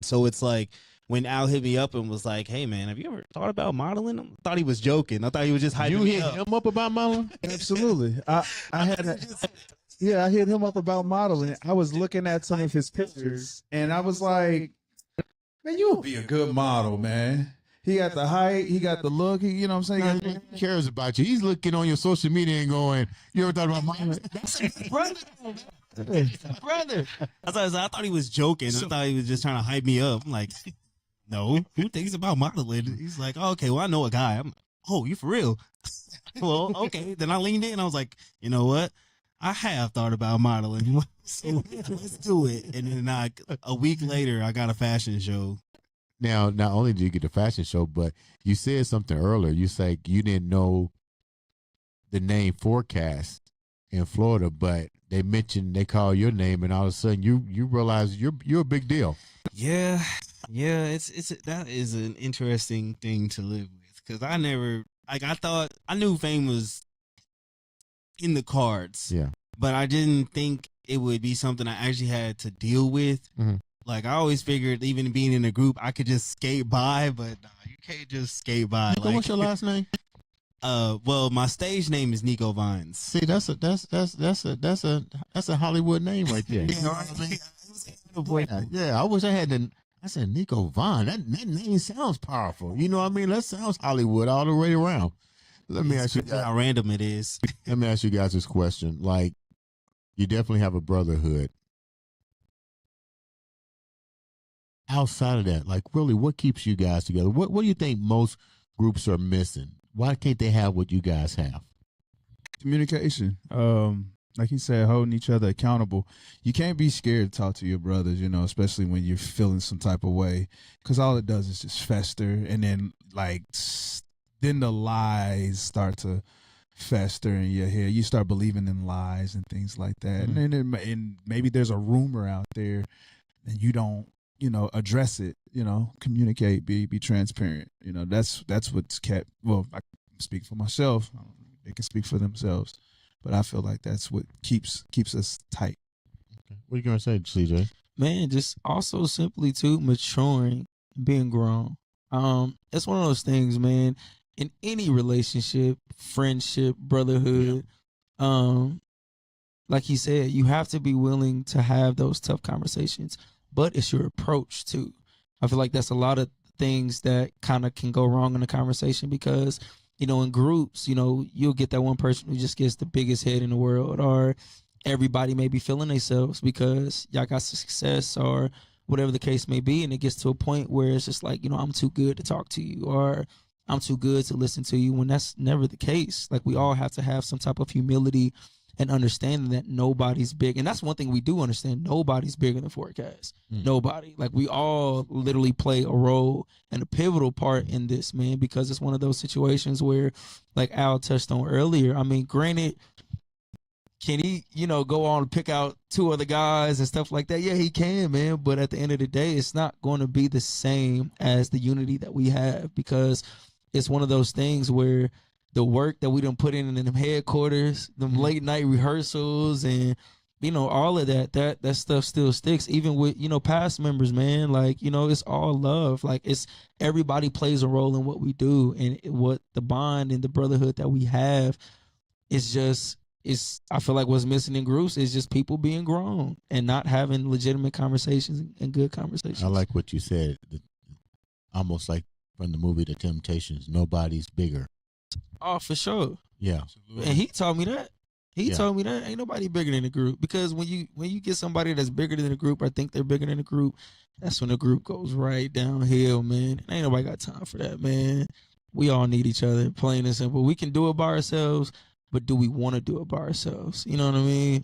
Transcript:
So it's like when Al hit me up and was like, "Hey man, have you ever thought about modeling?" I thought he was joking. I thought he was just hyping You me hit up. him up about modeling? Absolutely. I had a, yeah, I hit him up about modeling. I was looking at some of his pictures and I was like, man, you would be a good model, man. He got the height, he got the look, you know what I'm saying? He cares about you. He's looking on your social media and going, "You ever thought about modeling?" Brother. I thought he was joking. I thought he was just trying to hype me up. I'm like, no, who thinks about modeling? He's like, oh, okay, well, I know a guy. I'm like, oh, you for real? Well, okay. Then I leaned in. I was like, you know what? I have thought about modeling. So let's do it. And then a week later, I got a fashion show. Now, not only did you get the fashion show, but you said something earlier. You said you didn't know the name Forecast in Florida, but they call your name, and all of a sudden you realize you're a big deal. Yeah, that is an interesting thing to live with, because I thought I knew fame was in the cards. Yeah, but I didn't think it would be something I actually had to deal with. Mm-hmm. Like, I always figured, even being in a group, I could just skate by, but nah, you can't just skate by. Nico, what's your last name? Well, my stage name is Nico Vines. See, that's a Hollywood name right there. You know what I mean? Yeah, I wish I had the. I said Nico Vine. That name sounds powerful. You know what I mean? That sounds Hollywood all the way around. Let me ask you how random it is. Let me ask you guys this question. Like, you definitely have a brotherhood. Outside of that, like, really, what keeps you guys together? What do you think most groups are missing? Why can't they have what you guys have? Communication. Like you said, holding each other accountable. You can't be scared to talk to your brothers, you know, especially when you're feeling some type of way, because all it does is just fester, and then then the lies start to fester in your head. You start believing in lies and things like that, Mm-hmm. and maybe there's a rumor out there, and you don't, address it. Communicate, be transparent. That's what's kept. Well, I can speak for myself. They can speak for themselves. But I feel like that's what keeps us tight. Okay. What are you gonna say, CJ? Man, just also simply too maturing, being grown. It's one of those things, man. In any relationship, friendship, brotherhood, like he said, you have to be willing to have those tough conversations. But it's your approach too. I feel like that's a lot of things that kind of can go wrong in a conversation, because in groups, you'll get that one person who just gets the biggest head in the world, or everybody may be feeling themselves because y'all got success or whatever the case may be. And it gets to a point where it's just like, I'm too good to talk to you, or I'm too good to listen to you, when that's never the case. Like, we all have to have some type of humility and understanding that nobody's big. And that's one thing we do understand. Nobody's bigger than Forecast. Nobody. Like, we all literally play a role and a pivotal part in this, man, because it's one of those situations where, like Al touched on earlier, I mean, granted, can he, go on and pick out two other guys and stuff like that? Yeah, he can, man. But at the end of the day, it's not going to be the same as the unity that we have, because it's one of those things where the work that we done put in them headquarters, them late night rehearsals, and all of that stuff still sticks, even with past members, man. Like, it's all love. Like, it's everybody plays a role in what we do, and what the bond and the brotherhood that we have is just, I feel like what's missing in groups is just people being grown and not having legitimate conversations and good conversations. I like what you said, almost like from the movie The Temptations. Nobody's bigger. Oh, for sure. Yeah. And he told me that. He told me that ain't nobody bigger than the group, because when you get somebody that's bigger than the group, or think they're bigger than the group, that's when the group goes right downhill, man. Ain't nobody got time for that, man. We all need each other, plain and simple. We can do it by ourselves, but do we want to do it by ourselves? You know what I mean?